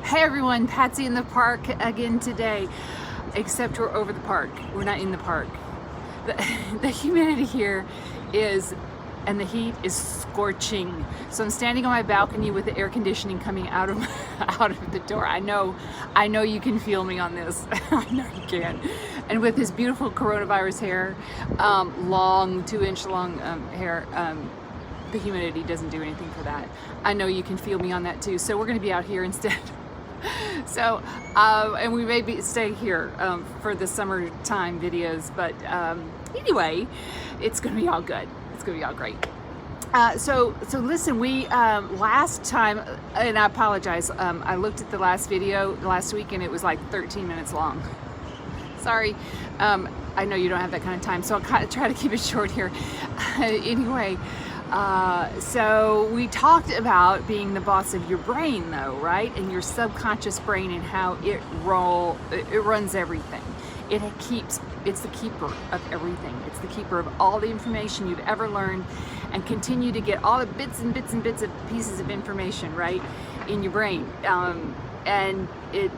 Hey everyone, Patsy in the park again today, except we're over the park. We're not in the park. The humidity here is, and the heat is scorching. So I'm standing on my balcony with the air conditioning coming out of the door. I know you can feel me on this. I know you can. And with this beautiful coronavirus hair, long 2-inch long hair, the humidity doesn't do anything for that. I know you can feel me on that too. So we're going to be out here instead. So, and we may stay here for the summertime videos, but anyway, it's going to be all good. It's going to be all great. So listen, we last time, and I apologize, I looked at the last video last week and it was like 13 minutes long. Sorry. I know you don't have that kind of time, so I'll kind of try to keep it short here. Anyway, so we talked about being the boss of your brain though, right? And your subconscious brain and how it runs everything. It's the keeper of everything. It's the keeper of all the information you've ever learned and continue to get all the bits and bits and bits of pieces of information, right, in your brain. And it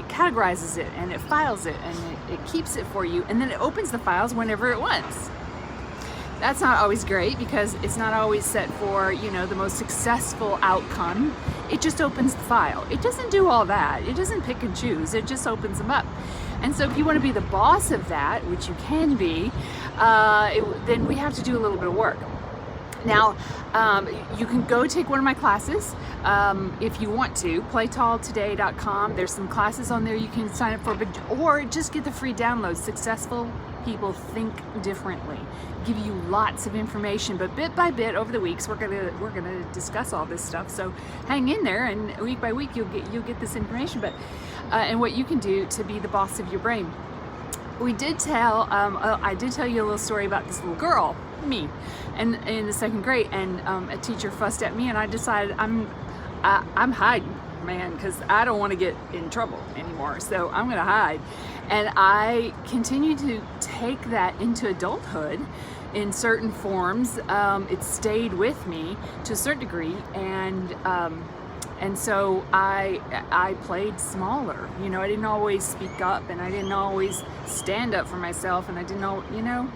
categorizes it and it files it and it keeps it for you, and then it opens the files whenever it wants. That's not always great because it's not always set for, the most successful outcome. It just opens the file. It doesn't do all that. It doesn't pick and choose. It just opens them up. And so if you want to be the boss of that, which you can be, then we have to do a little bit of work. Now, you can go take one of my classes if you want to, playtalltoday.com. There's some classes on there you can sign up for, or just get the free download. Successful people think differently. Give you lots of information, but bit by bit over the weeks we're gonna discuss all this stuff. So hang in there, and week by week you'll get this information. But and what you can do to be the boss of your brain. We did tell I did tell you a little story about this little girl, me, and in the second grade, and a teacher fussed at me, and I decided I'm hiding, man, because I don't want to get in trouble anymore. So I'm gonna hide, and I continue to take that into adulthood in certain forms. It stayed with me to a certain degree, and so I played smaller. I didn't always speak up, and I didn't always stand up for myself, and I didn't know,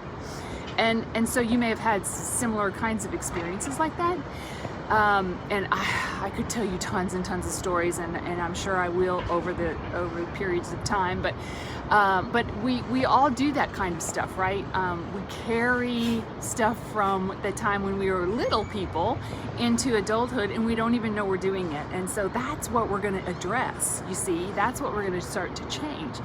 and so you may have had similar kinds of experiences like that. And I could tell you tons and tons of stories, and I'm sure I will over periods of time. But we all do that kind of stuff, right? We carry stuff from the time when we were little people into adulthood, and we don't even know we're doing it. And so that's what we're going to address. You see, that's what we're going to start to change.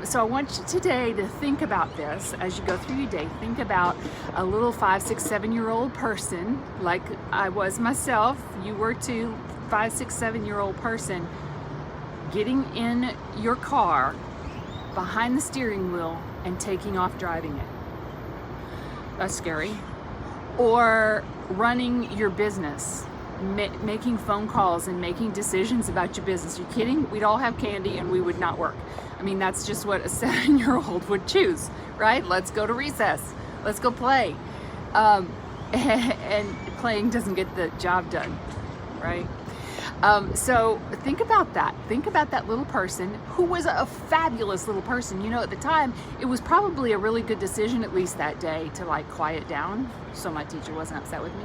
So I want you today to think about this as you go through your day. Think about a little 5, 6, 7-year-old person, like I was myself. You were too, 5, 6, 7-year-old person, getting in your car behind the steering wheel and taking off driving it. That's scary. Or running your business, making phone calls and making decisions about your business. You're kidding? We'd all have candy and we would not work. I mean, that's just what a 7-year-old would choose, right? Let's go to recess. Let's go play. And playing doesn't get the job done, right? So think about that. Think about that little person who was a fabulous little person. At the time, it was probably a really good decision, at least that day, to quiet down so my teacher wasn't upset with me.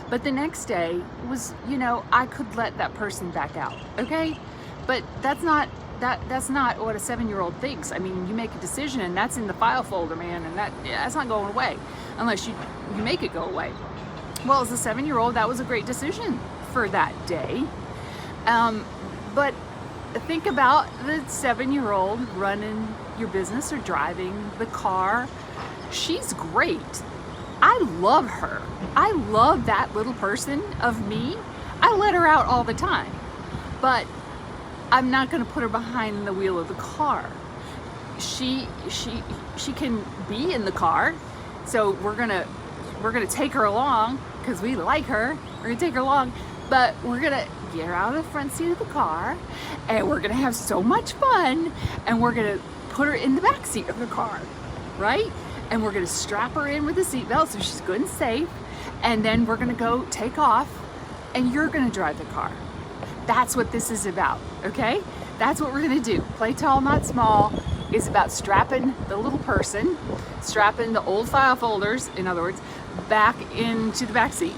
But the next day was, I could let that person back out, okay? But that's not what a 7-year-old thinks. I mean, you make a decision and that's in the file folder, man, and that's not going away unless you make it go away. Well, as a 7-year-old, that was a great decision for that day. But think about the 7-year-old running your business or driving the car. She's great. I love her. I love that little person of me. I let her out all the time, but I'm not going to put her behind the wheel of the car. She can be in the car, so we're gonna take her along because we like her. We're gonna take her along, but we're gonna get her out of the front seat of the car, and we're gonna have so much fun, and we're gonna put her in the back seat of the car, right? And we're gonna strap her in with a seatbelt so she's good and safe, and then we're gonna go take off, and you're gonna drive the car. That's what this is about, okay? That's what we're gonna do. Play tall, not small is about strapping the little person, strapping the old file folders, in other words, back into the back seat,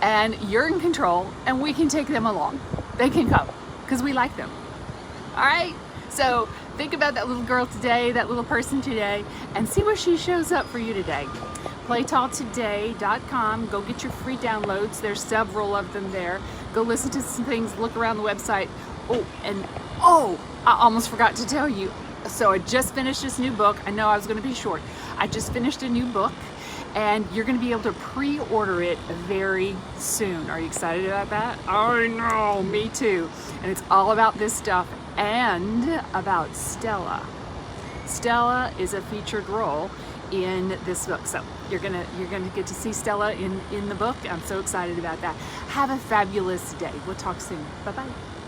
and you're in control, and we can take them along. They can come, because we like them. All right? So think about that little girl today, that little person today, and see where she shows up for you today. Playtalltoday.com. Go get your free downloads. There's several of them there. Go listen to some things, look around the website. I almost forgot to tell you. So I just finished this new book. I know I was going to be short. I just finished a new book, and you're going to be able to pre-order it very soon. Are you excited about that? Oh no, me too. And it's all about this stuff and about Stella. Stella is a featured role in this book, so you're gonna get to see Stella in the book. I'm so excited about that. Have a fabulous day. We'll talk soon. Bye bye.